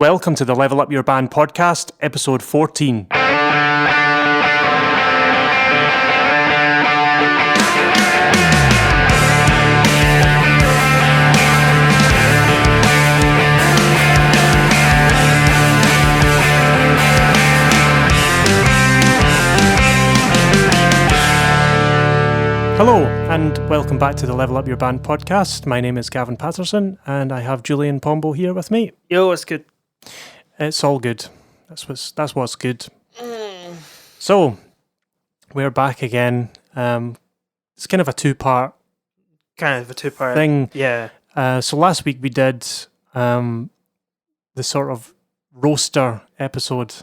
Welcome to the Level Up Your Band podcast, episode 14. Hello, and welcome back to the Level Up Your Band podcast. My name is Gavin Patterson, and I have Julian Pombo here with me. Yo, it's good. It's all good. That's what's good. So, we're back again. It's kind of a two-part thing. Yeah. So last week we did the sort of roaster episode.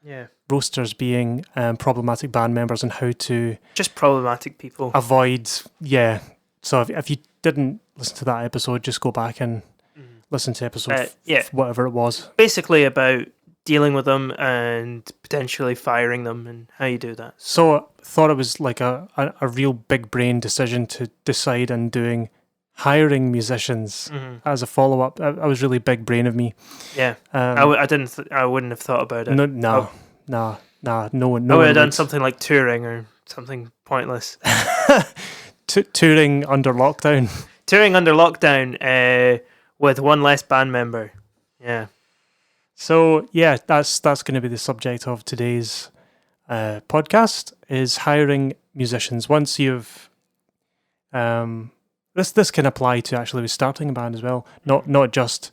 Yeah. Roasters being problematic band members and how to Just problematic people. avoid. Yeah. So if you didn't listen to that episode, just go back and listen to episode whatever it was. Basically about dealing with them and potentially firing them and how you do that. So I thought it was like a real big brain decision to decide on doing hiring musicians as a follow-up. I was really big brain of me. Yeah. I wouldn't have thought about it. No one I would have done something like touring or something pointless. Touring under lockdown. Touring under lockdown with one less band member. Yeah. So yeah, that's going to be the subject of today's podcast, is hiring musicians. Once you've this can apply to actually starting a band as well, not just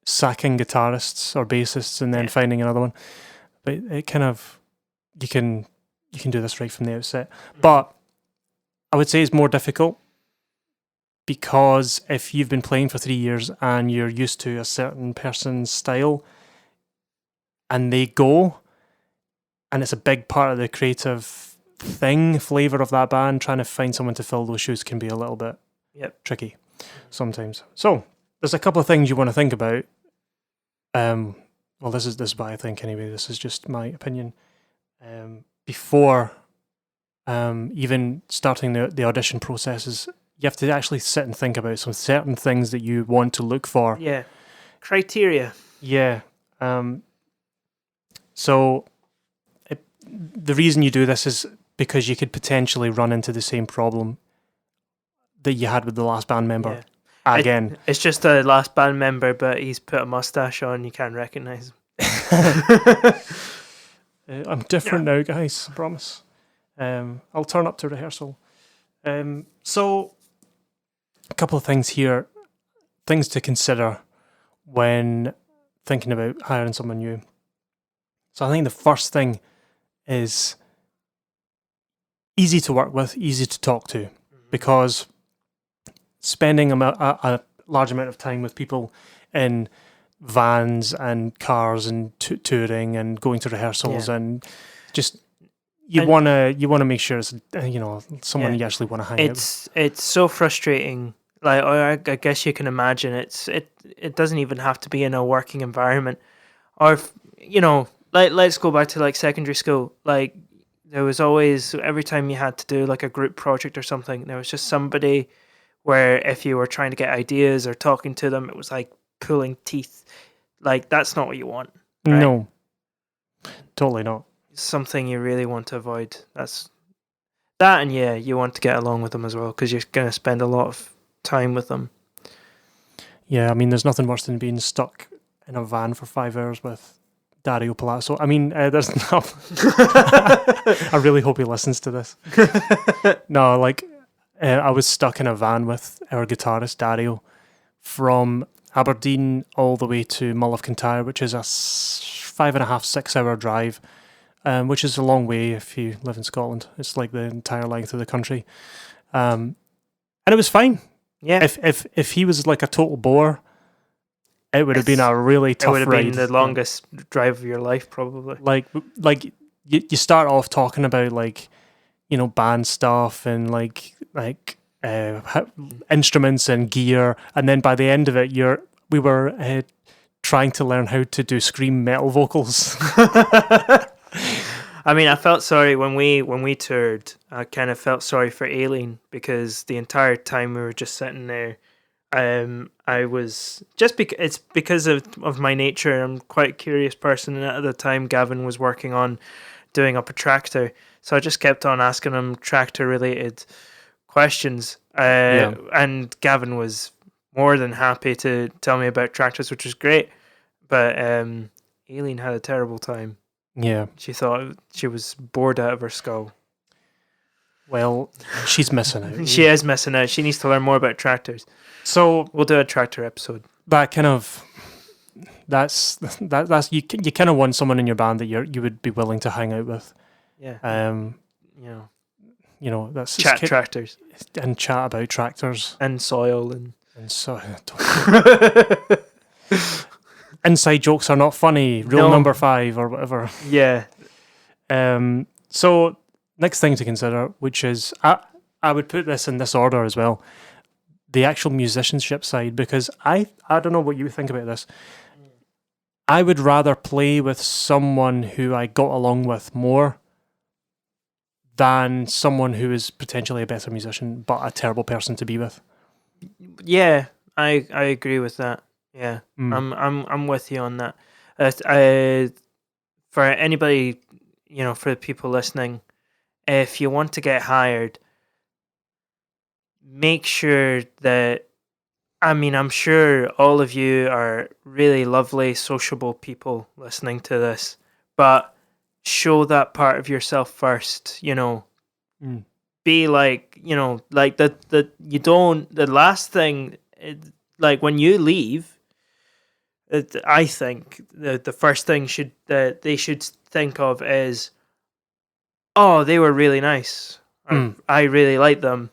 sacking guitarists or bassists and then finding another one, but it kind of you can do this right from the outset. But I would say it's more difficult because if you've been playing for 3 years and you're used to a certain person's style and they go, and it's a big part of the creative flavor of that band, trying to find someone to fill those shoes can be a little bit tricky sometimes. So there's a couple of things you want to think about. Well, this is what I think anyway. This is just my opinion. Before even starting the audition processes, you have to actually sit and think about some certain things that you want to look for. Yeah. Criteria. Yeah. So the reason you do this is because you could potentially run into the same problem that you had with the last band member again. It's just a last band member, but he's put a mustache on. You can't recognize him. I'm different now, guys. I promise. I'll turn up to rehearsal. So a couple of things here, things to consider when thinking about hiring someone new. So I think the first thing is easy to work with, easy to talk to, because spending a large amount of time with people in vans and cars and touring and going to rehearsals and just you want to make sure it's someone you actually want to hang out with. It's so frustrating. Like I guess you can imagine it doesn't even have to be in a working environment, or let's go back to like secondary school. Like there was always, every time you had to do like a group project or something, there was just somebody where if you were trying to get ideas or talking to them, it was like pulling teeth. Like that's not what you want. Right? No, totally not. It's something you really want to avoid. That's that, and you want to get along with them as well because you're going to spend a lot of time with them. Yeah, I mean, there's nothing worse than being stuck in a van for 5 hours with Dario Palazzo. I mean, there's no... I really hope he listens to this. No, I was stuck in a van with our guitarist, Dario, from Aberdeen all the way to Mull of Kintyre, which is a 5.5, 6 hour drive, which is a long way if you live in Scotland. It's like the entire length of the country. And it was fine. Yeah. If he was like a total bore, it would have been a really tough ride. It would have been the longest drive of your life, probably. Like you start off talking about band stuff and like instruments and gear, and then by the end of it, we were trying to learn how to do scream metal vocals. I mean, I felt sorry when we toured. I kind of felt sorry for Aileen because the entire time we were just sitting there, I was just it's because of my nature. I'm quite a curious person, and at the time, Gavin was working on doing up a tractor, so I just kept on asking him tractor related questions. And Gavin was more than happy to tell me about tractors, which was great. But Aileen had a terrible time. Yeah. She thought she was bored out of her skull. Well, she's missing out. She is missing out. She needs to learn more about tractors. So we'll do a tractor episode. That kind of that's you kind of want someone in your band that you would be willing to hang out with. Yeah. You know, that's chat tractors and chat about tractors and soil and so. Inside jokes are not funny. Rule number 5 or whatever. Yeah. So next thing to consider, which is I would put this in this order as well, the actual musicianship side, because I don't know what you think about this. I would rather play with someone who I got along with more than someone who is potentially a better musician but a terrible person to be with. Yeah, I agree with that. Yeah, I'm with you on that. For anybody, for the people listening, if you want to get hired, make sure that, I'm sure all of you are really lovely, sociable people listening to this, but show that part of yourself first, Be like, like the last thing, like when you leave, I think the first thing that they should think of is, oh, they were really nice. I really liked them.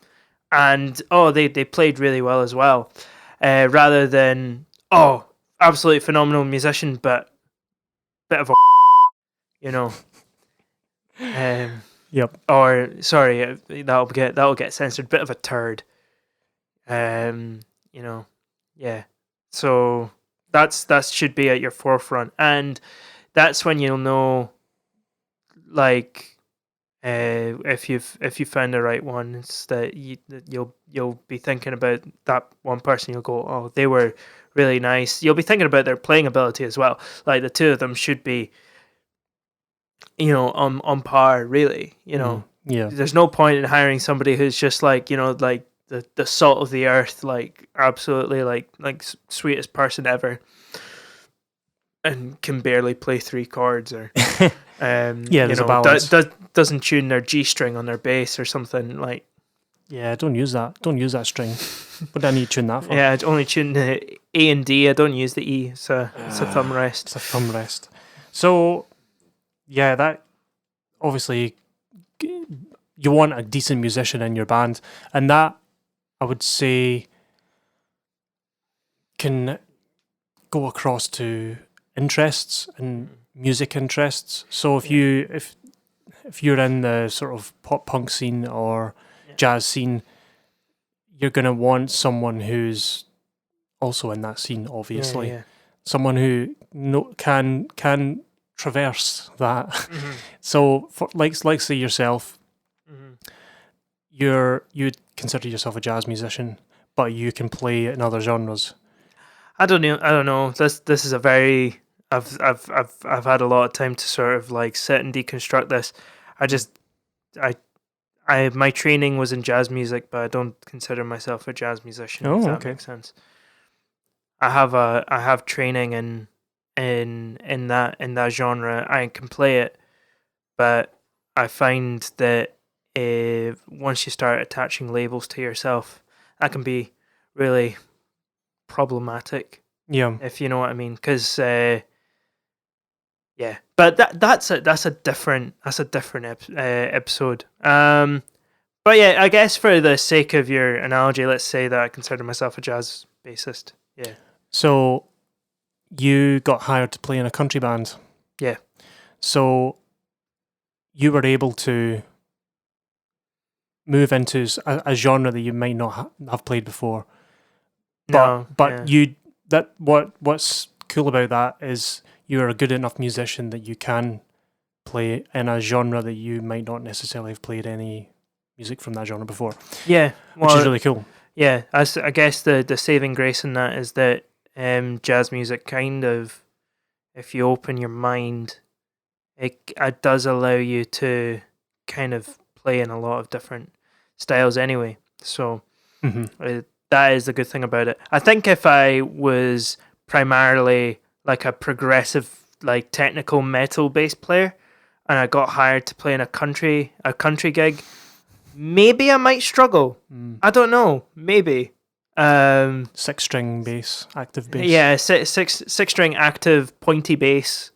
And, oh, they played really well as well. Rather than, oh, absolutely phenomenal musician, but bit of a Yep. Or, sorry, that'll get censored. Bit of a turd. Yeah. So that should be at your forefront, and that's when you'll know, like, if you found the right one, it's that you'll be thinking about that one person. You'll go, oh, they were really nice. You'll be thinking about their playing ability as well. Like the two of them should be, on par, really. Yeah. There's no point in hiring somebody who's just like, like the salt of the earth, like absolutely like sweetest person ever, and can barely play 3 chords, or there's a balance. Doesn't tune their G string on their bass or something, like. Yeah, don't use that string. What do I need to tune that for? Yeah, I'd only tune the A and D. I don't use the E. It's a thumb rest. It's a thumb rest. So, yeah, that obviously you want a decent musician in your band, and that I would say can go across to interests and music interests. So if you're in the sort of pop punk scene or jazz scene, you're going to want someone who's also in that scene, obviously. Yeah. Someone who can traverse that. So for like say yourself, you'd consider yourself a jazz musician, but you can play in other genres. I don't know. This is a very I've had a lot of time to sort of like sit and deconstruct this. My training was in jazz music, but I don't consider myself a jazz musician. Oh, if that okay. makes sense. I have training in that genre. I can play it, but I find that once you start attaching labels to yourself, that can be really problematic. Yeah, if you know what I mean, because yeah. But that's a different episode. But yeah, I guess for the sake of your analogy, let's say that I consider myself a jazz bassist. Yeah. So you got hired to play in a country band. Yeah. So you were able to move into a genre that you might not have played before. But what's cool about that is you're a good enough musician that you can play in a genre that you might not necessarily have played any music from that genre before. Yeah, which is really cool. I guess the saving grace in that is that jazz music kind of, if you open your mind, it does allow you to kind of play in a lot of different styles anyway. So that is the good thing about it. I think if I was primarily like a progressive, like technical metal bass player, and I got hired to play in a country gig, maybe I might struggle. I don't know. Maybe. 6-string bass, active bass. Yeah, six string active pointy bass.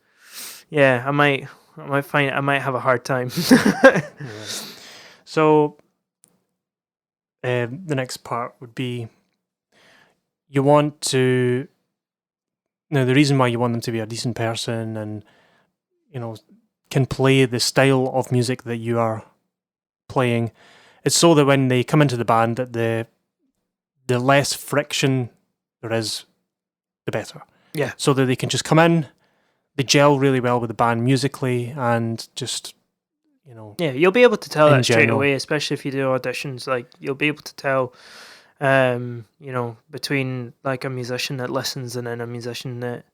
Yeah, I might have a hard time. Yeah. So the next part would be you want to. Now, the reason why you want them to be a decent person and can play the style of music that you are playing, it's so that when they come into the band, that the less friction there is, the better. Yeah. So that they can just come in, they gel really well with the band musically, and just, Yeah, you'll be able to tell in that straight general. away, especially if you do auditions. Like, you'll be able to tell, between like a musician that listens and then a musician that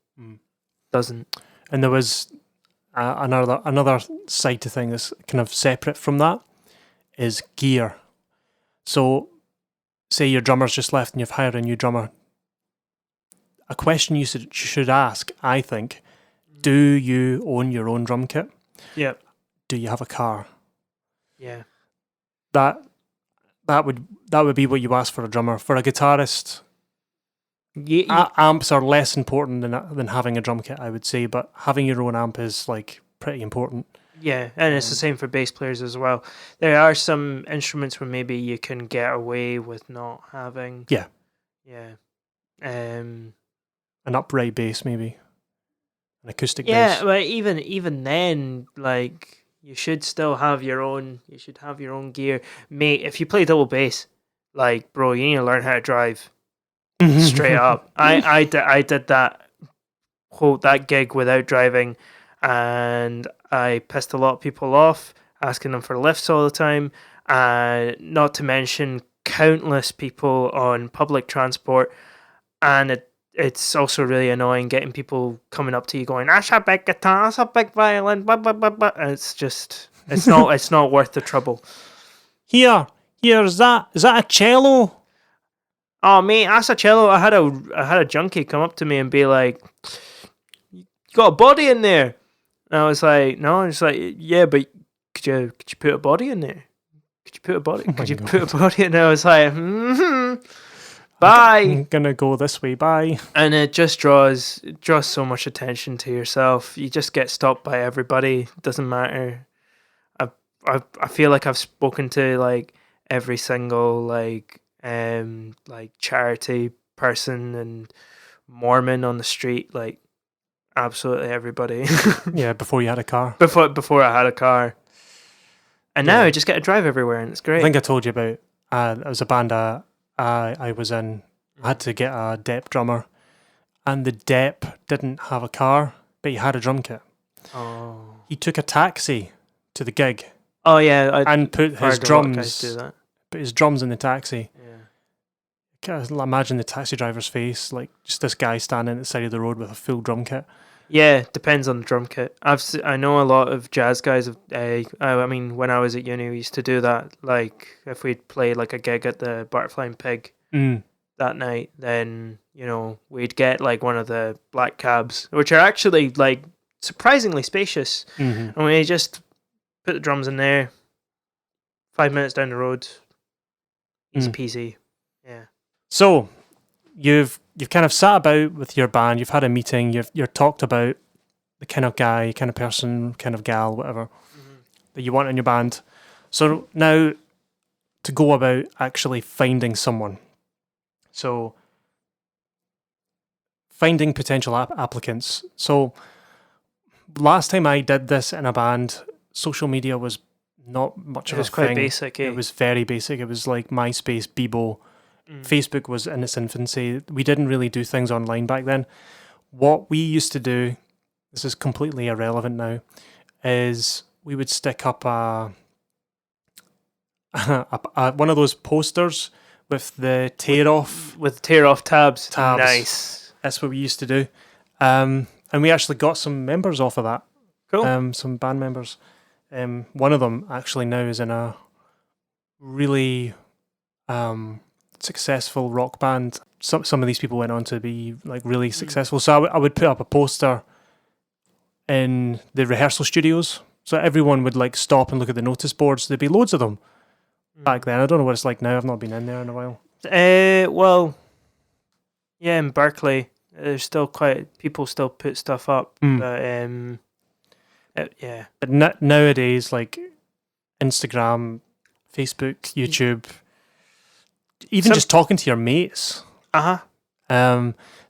doesn't. And there was another side to thing that's kind of separate from that is gear. So, say your drummer's just left and you've hired a new drummer. A question you should ask, I think, do you own your own drum kit? Yeah. Do you have a car? Yeah. That would be what you ask for a drummer. For a guitarist, amps are less important than having a drum kit, I would say, but having your own amp is like pretty important. Yeah, and it's the same for bass players as well. There are some instruments where maybe you can get away with not having. Yeah. Yeah. An upright bass, maybe. An acoustic bass. Yeah, but even then, like, you should still have your own. You should have your own gear, mate. If you play double bass, like, bro, you need to learn how to drive. Straight up, I did that gig without driving, and I pissed a lot of people off, asking them for lifts all the time, not to mention countless people on public transport, and it's also really annoying getting people coming up to you going, "That's a big guitar, that's a big violin," blah, blah, blah, blah. And it's just it's not worth the trouble. Here, is that a cello? Oh, mate, that's a cello. I had a junkie come up to me and be like, "You got a body in there?" And I was like, "No." It's like, "Yeah, but could you put a body in there? Could you put a body? Oh could you my put a body in there?" I was like, "Bye." I'm gonna go this way. Bye. And it just draws so much attention to yourself. You just get stopped by everybody. It doesn't matter. I feel like I've spoken to like every single like charity person and Mormon on the street, like absolutely everybody. Yeah, before you had a car. Before I had a car, and now I just get to drive everywhere, and it's great. I think I told you about. It was a band I was in. I had to get a Dep drummer, and the Dep didn't have a car, but he had a drum kit. Oh. He took a taxi to the gig. Oh yeah, and put his drums. Do that. Put his drums in the taxi. Yeah. Can't imagine the taxi driver's face, like just this guy standing at the side of the road with a full drum kit. Yeah, depends on the drum kit. I know a lot of jazz guys. I mean, when I was at uni, we used to do that. Like, if we'd play like a gig at the Butterfly and Pig that night, then we'd get like one of the black cabs, which are actually like surprisingly spacious, and we just put the drums in there. 5 minutes down the road, easy peasy. Yeah. So, you've kind of sat about with your band. You've had a meeting. You've talked about the kind of guy, kind of person, kind of gal, whatever that you want in your band. So now, to go about actually finding someone. So, finding potential applicants. So, last time I did this in a band, social media was not much of a thing. It was quite basic. It was very basic. It was like MySpace, Bebo. Facebook was in its infancy. We didn't really do things online back then. What we used to do, this is completely irrelevant now, is we would stick up one of those posters with the tear off. With tear off tabs. Tabs. Nice. That's what we used to do. And we actually got some members off of that. Cool. Some band members. One of them actually now is in a really successful rock band. Some of these people went on to be like really successful. So I would put up a poster in the rehearsal studios. So everyone would like stop and look at the notice boards. There'd be loads of them back then. I don't know what it's like now. I've not been in there in a while. Well, yeah, in Berkeley, there's still people still put stuff up. But yeah. But nowadays, like Instagram, Facebook, YouTube, even just talking to your mates.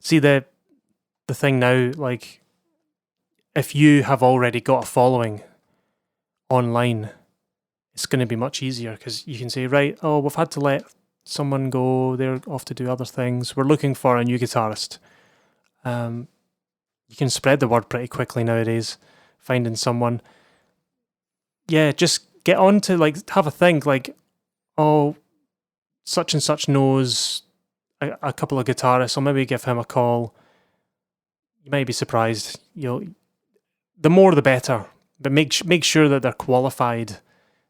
See the thing now, like if you have already got a following online, it's going to be much easier because you can say, right, oh, we've had to let someone go. They're off to do other things. We're looking for a new guitarist. You can spread the word pretty quickly nowadays, finding someone. Yeah, just get on to like have a think like, oh, such and such knows a couple of guitarists. I'll maybe give him a call. You might be surprised. The more the better. But make sure that they're qualified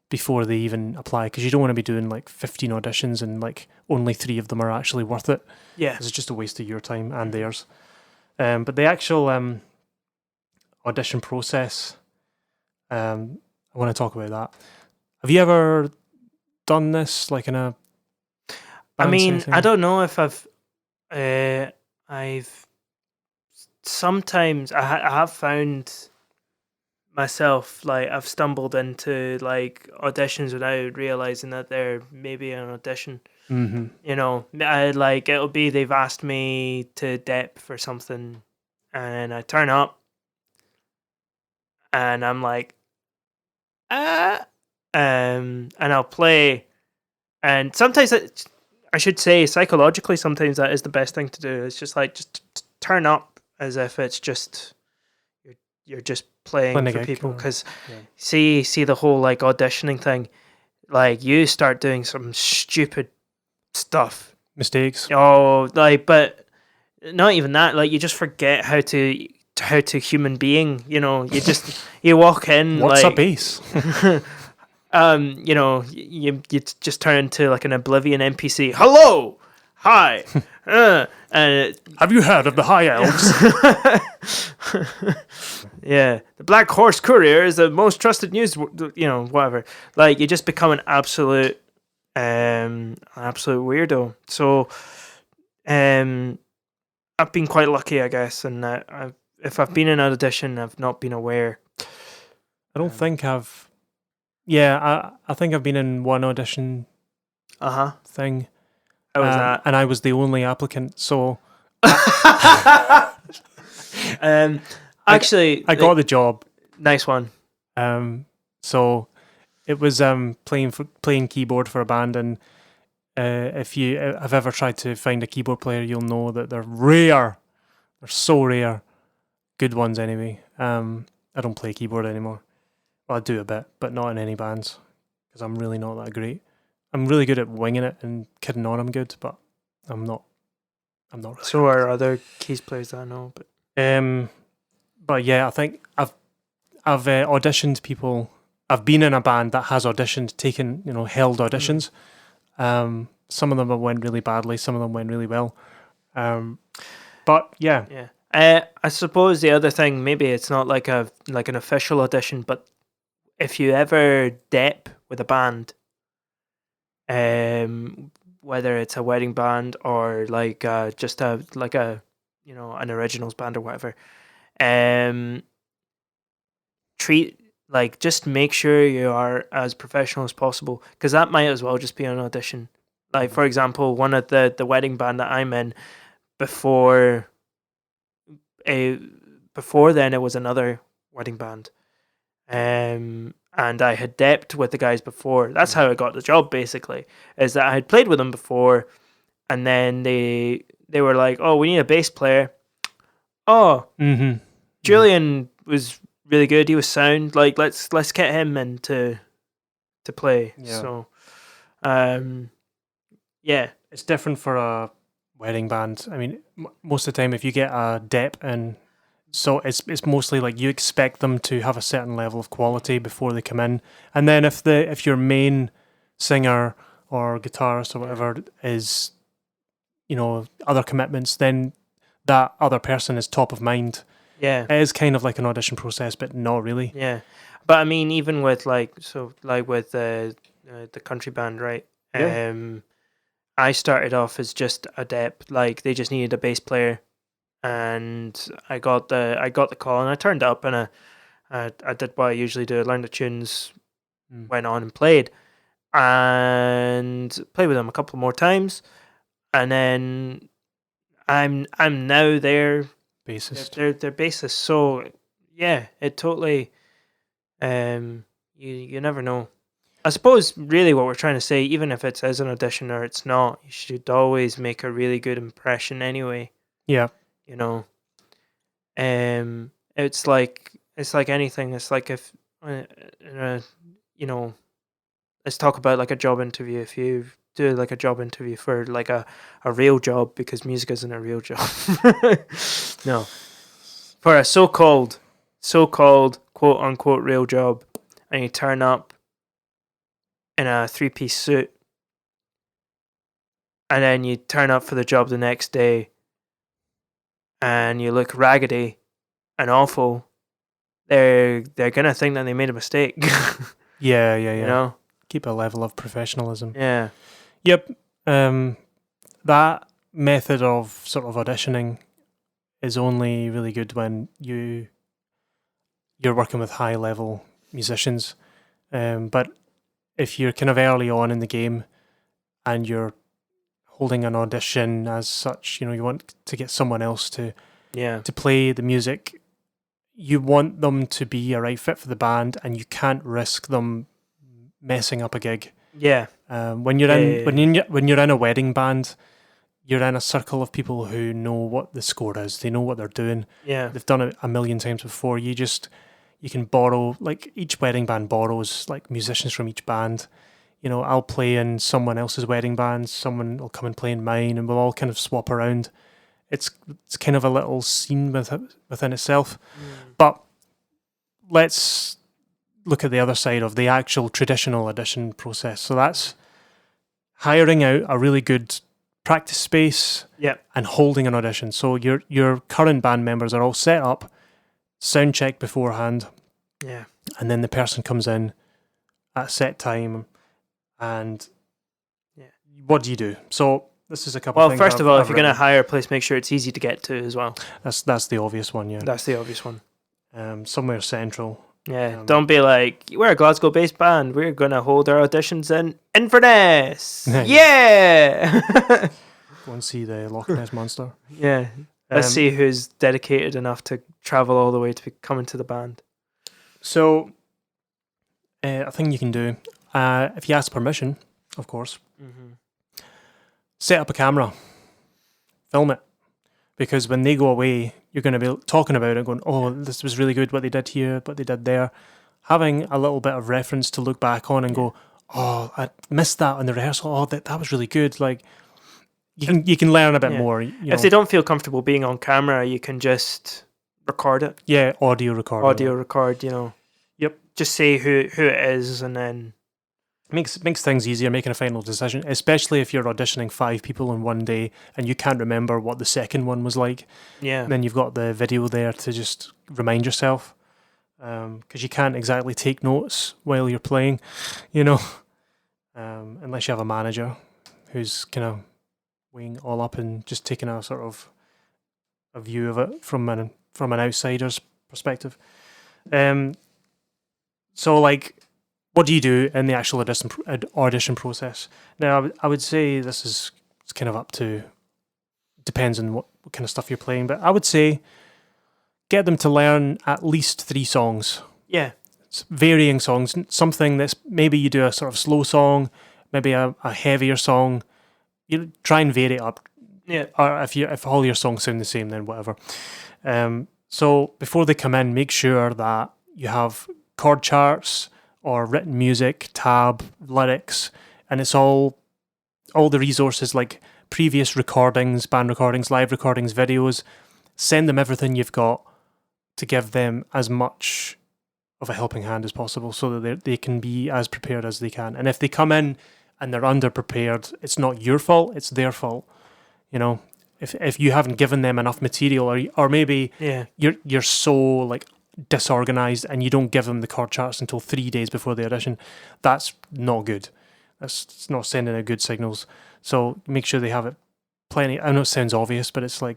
before they even apply, because you don't want to be doing like 15 auditions and like only 3 of them are actually worth it. Yeah, it's just a waste of your time and theirs. But the actual audition process, I want to talk about that. Have you ever done this like in a I don't know if I've sometimes I have found myself like I've stumbled into like auditions without realizing that they're maybe an audition. It'll be they've asked me to dep for something and I turn up and I'm like and I'll play, and sometimes I should say psychologically sometimes that is the best thing to do. It's just like just turn up as if it's just you're just playing for people, because see the whole like auditioning thing, like you start doing some stupid stuff, mistakes. But not even that. Like you just forget how to human being. You walk in. What's like, a bass? You just turn into like an Oblivion NPC. Hello, hi, and have you heard of the High Elves? Yeah, the Black Horse Courier is the most trusted news. Whatever. Like you just become an absolute weirdo. So, I've been quite lucky, I guess, and if I've been in an audition, I've not been aware. I don't think I've. Yeah, I think I've been in one audition. Thing. How was that? And I was the only applicant, so. Actually, I got the job. Nice one. So it was playing keyboard for a band, and if you have ever tried to find a keyboard player, you'll know that they're rare. They're so rare. Good ones, anyway. I don't play keyboard anymore. Well, I do a bit, but not in any bands because I'm really not that great. I'm really good at winging it and kidding on. I'm good, but I'm not really. So are other keys players that I know, but yeah, I think I've auditioned people. I've been in a band that has auditioned, held auditions. Some of them have went really badly. Some of them went really well. But yeah. I suppose the other thing, maybe it's not like an official audition, but if you ever dep with a band, whether it's a wedding band or like just an originals band or whatever, just make sure you are as professional as possible, because that might as well just be an audition. Like for example, one of the wedding band that I'm in, before then it was another wedding band, and I had depped with the guys before. That's how I got the job, basically, is that I had played with them before, and then they were like, oh, we need a bass player. Oh, Julian was really good. He was sound. Like let's get him in to play. Yeah. So, yeah, it's different for a wedding band. I mean, most of the time, if you get a dep in, so it's mostly like you expect them to have a certain level of quality before they come in, and then if your main singer or guitarist or whatever is, other commitments, then that other person is top of mind. Yeah. It is kind of like an audition process, but not really. Yeah. But I mean, even with with the country band, right? Yeah. I started off as just a dep, like they just needed a bass player, and I got the call and I turned up and I did what I usually do. I learned the tunes, went on and played with them a couple more times, and then I'm now their Bassist. They're bassist. So yeah, it totally you never know. I suppose really what we're trying to say, even if it's as an audition or it's not, you should always make a really good impression anyway. Yeah. You know, it's like anything. It's like if you know, let's talk about like a job interview. If you do like a job interview for like a real job, because music isn't a real job. No, for a so-called quote unquote real job, and you turn up in a 3-piece suit, and then you turn up for the job the next day and you look raggedy and awful, they're gonna think that they made a mistake. Yeah. You know? Keep a level of professionalism. Yeah. Yep. That method of sort of auditioning is only really good when you're working with high level musicians. But if you're kind of early on in the game and you're holding an audition as such, you want to get someone else to play the music, you want them to be a right fit for the band, and you can't risk them messing up a gig. Yeah. When you're in a wedding band, you're in a circle of people who know what the score is. They know what they're doing. Yeah. They've done it a million times before. You can borrow, like each wedding band borrows like musicians from each band. I'll play in someone else's wedding band, someone will come and play in mine, and we'll all kind of swap around. It's kind of a little scene within itself. But let's look at the other side of the actual traditional audition process. So that's hiring out a really good practice space and holding an audition. So your current band members are all set up, sound checked beforehand, and then the person comes in at a set time, and what do you do? So this is a couple. Well, things first of all, I've if you're going to hire a place, make sure it's easy to get to as well. That's the obvious one. Yeah, that's the obvious one. Somewhere central. Yeah, don't be like, we're a Glasgow-based band. We're going to hold our auditions in Inverness. Yeah! Go and see the Loch Ness Monster. Yeah. Let's see who's dedicated enough to travel all the way to come into the band. So, a thing you can do, if you ask permission, of course, set up a camera, film it. Because when they go away, you're going to be talking about it, going, oh, this was really good, what they did here, what they did there. Having a little bit of reference to look back on and go, oh, I missed that in the rehearsal. Oh, that was really good. Like, you can learn a bit more. If they don't feel comfortable being on camera, you can just record it. Yeah, audio record. Yep. Just say who it is, and then makes things easier making a final decision, especially if you're auditioning 5 people in one day and you can't remember what the second one was like. Yeah. Then you've got the video there to just remind yourself, because you can't exactly take notes while you're playing, unless you have a manager who's kind of weighing it all up and just taking a sort of a view of it from an outsider's perspective. So like, what do you do in the actual audition process? Now, I would say it's kind of up to, depends on what kind of stuff you're playing, but I would say get them to learn at least 3 songs. Yeah. It's varying songs. Something that's, maybe you do a sort of slow song, maybe a heavier song. You try and vary it up. Yeah. Or if all your songs sound the same, then whatever. So before they come in, make sure that you have chord charts or written music, tab, lyrics, and it's all all the resources like previous recordings, band recordings, live recordings, videos. Send them everything you've got to give them as much of a helping hand as possible so that they can be as prepared as they can. And if they come in and they're underprepared, it's not your fault, it's their fault. You know, if you haven't given them enough material, or maybe you're so like disorganized and you don't give them the chord charts until 3 days before the audition, that's not good. It's not sending out good signals. So make sure they have it plenty. I know it sounds obvious, but it's like,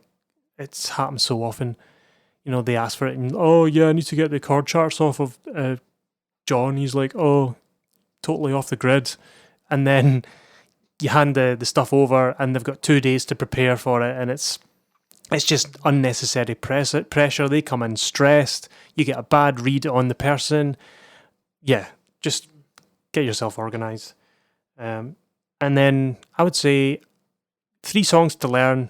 it's happened so often. You know, they ask for it and, oh yeah, I need to get the chord charts off of John. He's like, oh, totally off the grid. And then you hand the stuff over and they've got 2 days to prepare for it, and it's just unnecessary pressure. They come in stressed. You get a bad read on the person. Yeah, just get yourself organised. And then I would say 3 songs to learn,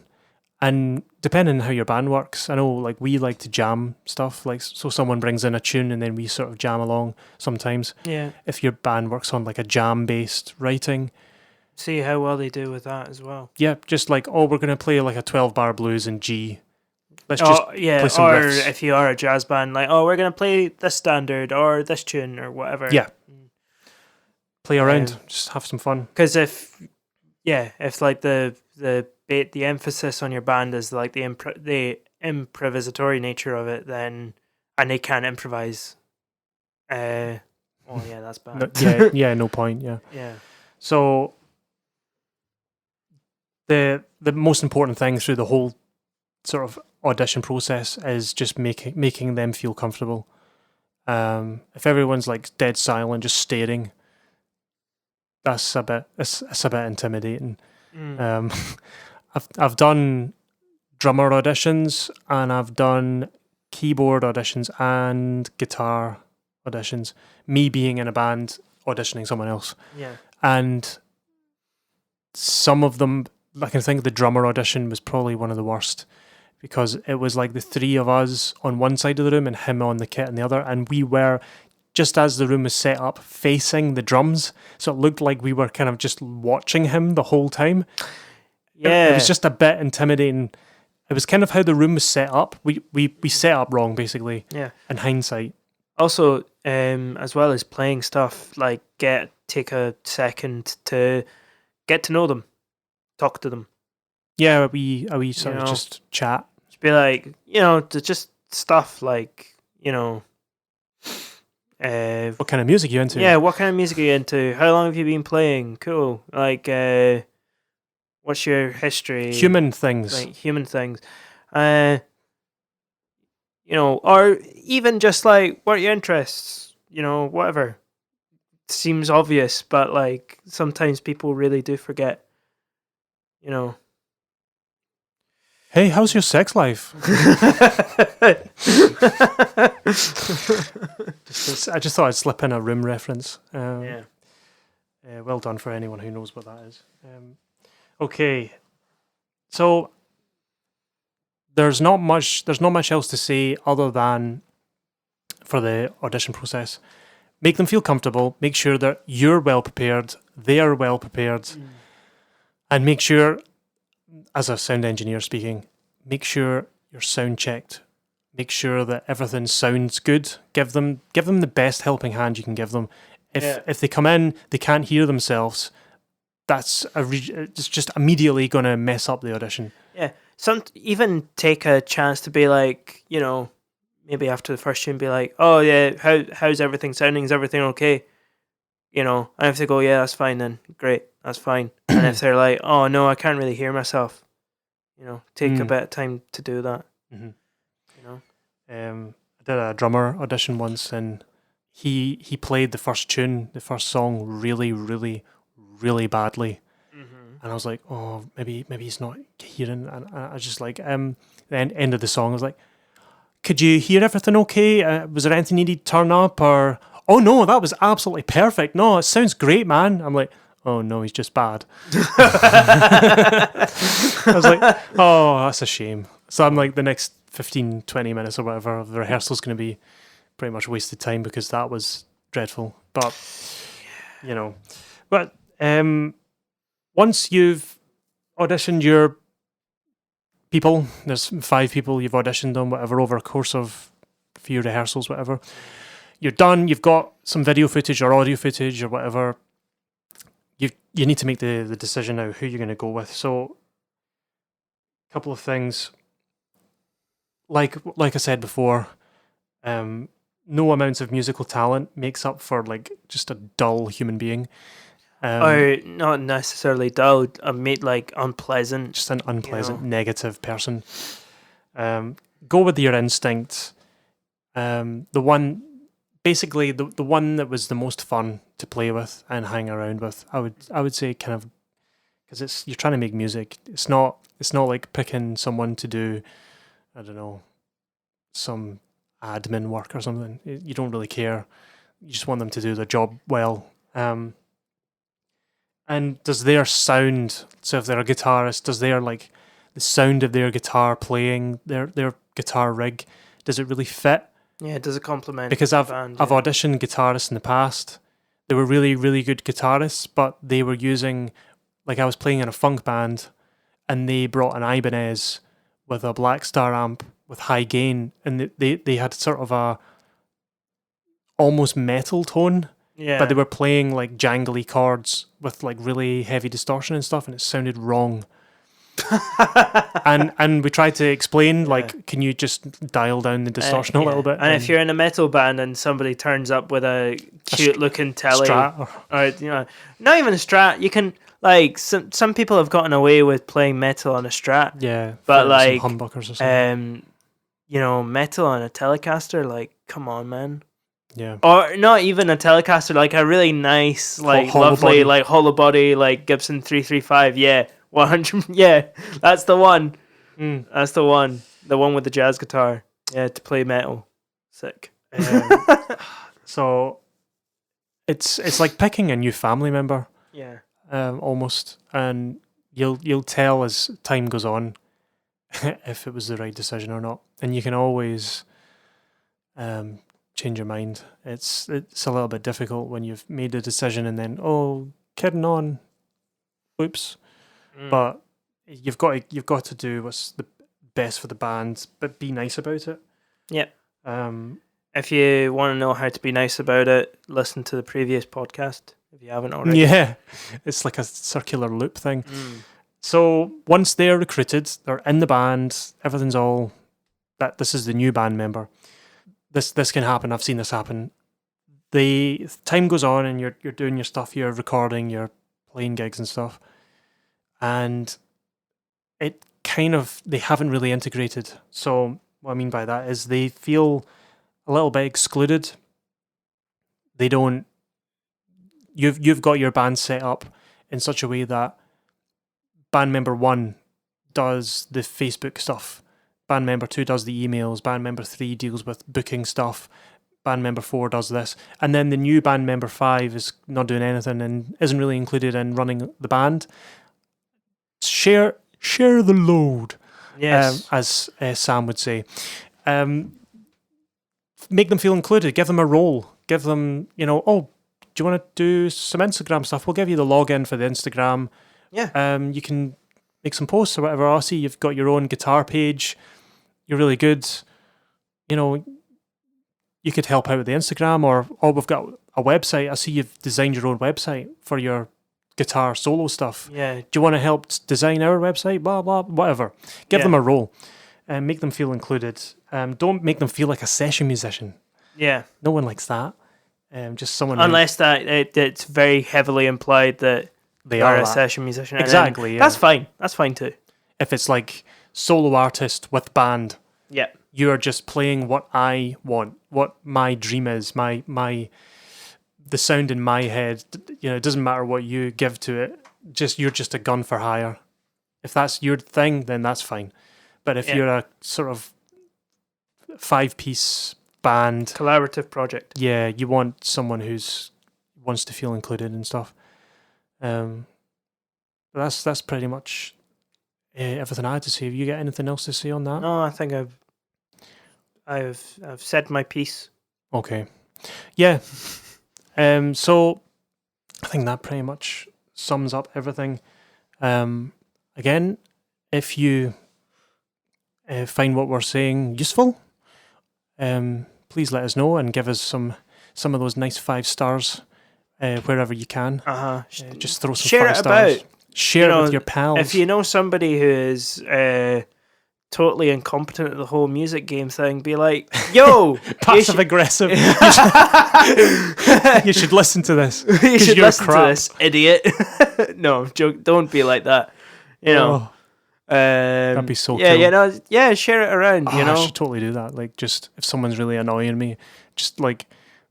and depending on how your band works, I know like we like to jam stuff, like so someone brings in a tune and then we sort of jam along sometimes. Yeah. If your band works on like a jam-based writing, see how well they do with that as well. Yeah, just like, oh, we're going to play like a 12-bar blues in G. Let's just play some or riffs. If you are a jazz band, like, oh, we're going to play this standard or this tune or whatever. Yeah. Play around, just have some fun. Because if like the emphasis on your band is like the improvisatory nature of it, then, and they can't improvise, that's bad. No point, yeah. Yeah. So the most important thing through the whole sort of audition process is just making them feel comfortable. If everyone's like dead silent, just staring, it's a bit intimidating. I've done drummer auditions and I've done keyboard auditions and guitar auditions. Me being in a band auditioning someone else. Yeah. And some of them, I can think the drummer audition was probably one of the worst, because it was like the 3 of us on one side of the room and him on the kit on the other, and we were, just as the room was set up, facing the drums, so it looked like we were kind of just watching him the whole time. Yeah. It was just a bit intimidating. It was kind of how the room was set up. We set up wrong, basically. Yeah. In hindsight. Also, as well as playing stuff, like take a second to get to know them, talk to them. Yeah, we sort of just chat. Just be like, just stuff like, what kind of music are you into? Yeah, what kind of music are you into? How long have you been playing? Cool. Like, what's your history? Human things. Like, human things. Or even just like, what are your interests? Whatever. Seems obvious, but like, sometimes people really do forget. Hey, how's your sex life? I just thought I'd slip in a Room reference. Well done for anyone who knows what that is. Okay, so there's not much else to say other than for the audition process. Make them feel comfortable. Make sure that you're well prepared. They are well prepared, and make sure, as a sound engineer speaking, make sure you're sound checked. Make sure that everything sounds good. Give them the best helping hand you can give them. If they come in, they can't hear themselves, it's just immediately going to mess up the audition. Yeah. Even take a chance to be like, maybe after the first tune, be like, oh yeah, how's everything sounding? Is everything okay? I have to go, yeah, that's fine then. Great, that's fine. And if they're like, oh no, I can't really hear myself, take a bit of time to do that. Mm-hmm. I did a drummer audition once, and he played the first song really, really, really badly. Mm-hmm. And I was like, oh, maybe he's not hearing. And I was just like, the end of the song, I was like, could you hear everything okay? Was there anything you need to turn up? Or, oh no, that was absolutely perfect. No, it sounds great, man. I'm like, oh no, he's just bad. I was like, oh, that's a shame. So I'm like, the next 15, 20 minutes or whatever of the rehearsal's going to be pretty much wasted time, because that was dreadful. But, once you've auditioned your people, there's 5 people you've auditioned on, whatever, over a course of a few rehearsals, whatever. You're done. You've got some video footage or audio footage or whatever. You need to make the decision now who you're going to go with. So, a couple of things. Like I said before, no amount of musical talent makes up for like just a dull human being. Or not necessarily dull, like unpleasant. Just an unpleasant, negative person. Go with your instinct. The one that was the most fun to play with and hang around with. I would say kind of, because you're trying to make music. It's not like picking someone to do, I don't know, some admin work or something. You don't really care. You just want them to do their job well. And does their sound, so if they're a guitarist, does their like the sound of their guitar playing, their guitar rig, does it really fit? Yeah, does it complement? Because I've auditioned guitarists in the past. They were really, really good guitarists, but they were using, like I was playing in a funk band, and they brought an Ibanez with a Black Star amp with high gain, and they had sort of a almost metal tone. Yeah. But they were playing like jangly chords with like really heavy distortion and stuff, and it sounded wrong. and we tried to explain, like, can you just dial down the distortion a little bit? And if you're in a metal band and somebody turns up with a cute looking telly, Strat or not even a Strat, you can like some people have gotten away with playing metal on a Strat. Yeah, but like humbuckers or something. Metal on a Telecaster, like, come on, man. Yeah. Or not even a Telecaster, like a really nice, like lovely, like hollow body, like Gibson 335. Yeah, 100. Yeah, that's the one. That's the one. The one with the jazz guitar. Yeah, to play metal. Sick. So it's like picking a new family member. Yeah. Almost, and you'll tell as time goes on if it was the right decision or not, and you can always change your mind. It's a little bit difficult when you've made a decision and then kidding on, oops. But you've got to do what's the best for the band, but be nice about it. Yeah. If you want to know how to be nice about it, listen to the previous podcast if you haven't already. Yeah, it's like a circular loop thing. So once they're recruited, they're in the band, everything's all that. This is the new band member. This can happen. I've seen this happen. The time goes on, and you're doing your stuff. You're recording. You're playing gigs and stuff, and it kind of they haven't really integrated. So what I mean by that is they feel a little bit excluded. They don't. You've got your band set up in such a way that band member 1 does the Facebook stuff. Band member 2 does the emails. Band member 3 deals with booking stuff. Band member 4 does this. And then the new band member 5 is not doing anything and isn't really included in running the band. Share the load, yes, as Sam would say. Make them feel included. Give them a role. Give them, do you want to do some Instagram stuff? We'll give you the login for the Instagram. Yeah. You can make some posts or whatever. I see you've got your own guitar page. You're really good. You could help out with the Instagram, or we've got a website. I see you've designed your own website for your guitar solo stuff. Yeah. Do you want to help design our website? Blah, blah, whatever. Give them a role and make them feel included. Don't make them feel like a session musician. Yeah. No one likes that. Just someone. Unless it's very heavily implied that they are a session musician. Exactly. Yeah. That's fine. That's fine too. If it's like solo artist with band. Yeah. You're just playing what I want, what my dream is, the sound in my head. It doesn't matter what you give to it. You're just a gun for hire. If that's your thing, then that's fine. But if you're a sort of 5-piece band, collaborative project, you want someone who's wants to feel included and stuff. That's pretty much everything I had to say. Have you got anything else to say on that? No, I think I've said my piece. Okay. Yeah. So I think that pretty much sums up everything. Again, if you find what we're saying useful, please let us know and give us some of those nice 5 stars wherever you can. Just throw some Share 5 it stars. about. Share it with your pals. If you know somebody who is totally incompetent at the whole music game thing, be like, yo, passive aggressive. You should listen to this. You should listen crap. to this, idiot. No, joke. Don't be like that. You know. That'd be so cool. Share it around. You know, I should totally do that. Like, just if someone's really annoying me, just like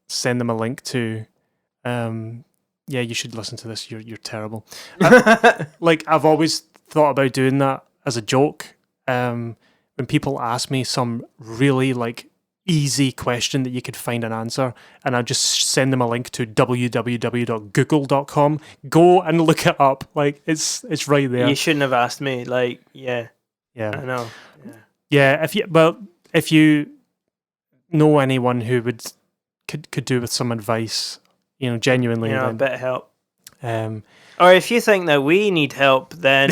send them a link to. You should listen to this. You're terrible. I've always thought about doing that as a joke. When people ask me some really like easy question that you could find an answer, and I just send them a link to www.google.com. Go and look it up. Like it's right there. You shouldn't have asked me. Like, yeah, I know. Yeah, if you know anyone who could do with some advice, genuinely, a bit of help. Or if you think that we need help, then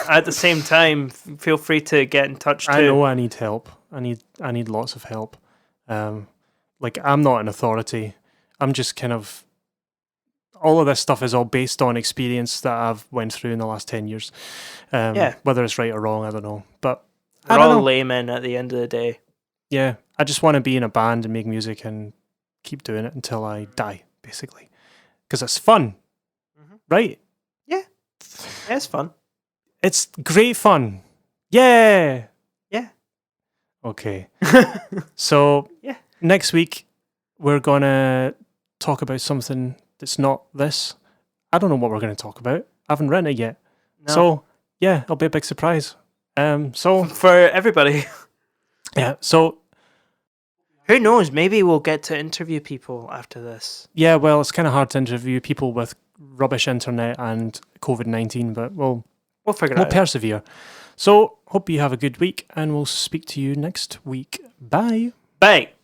at the same time, feel free to get in touch too. I know I need help. I need lots of help. I'm not an authority. I'm just kind of, all of this stuff is all based on experience that I've went through in the last 10 years. Whether it's right or wrong, I don't know. But we're all laymen at the end of the day. Yeah, I just want to be in a band and make music and keep doing it until I die, basically. Because it's fun, right? Yeah, it's fun. It's great fun. Yeah. Yeah. Okay. So next week we're gonna talk about something that's not this. I don't know what we're gonna talk about. I haven't written it yet. No. So it'll be a big surprise. So for everybody. Yeah. So who knows? Maybe we'll get to interview people after this. Yeah. Well, it's kind of hard to interview people with rubbish internet and COVID-19, but we'll figure it out. We'll persevere. So hope you have a good week, and we'll speak to you next week. Bye. Bye.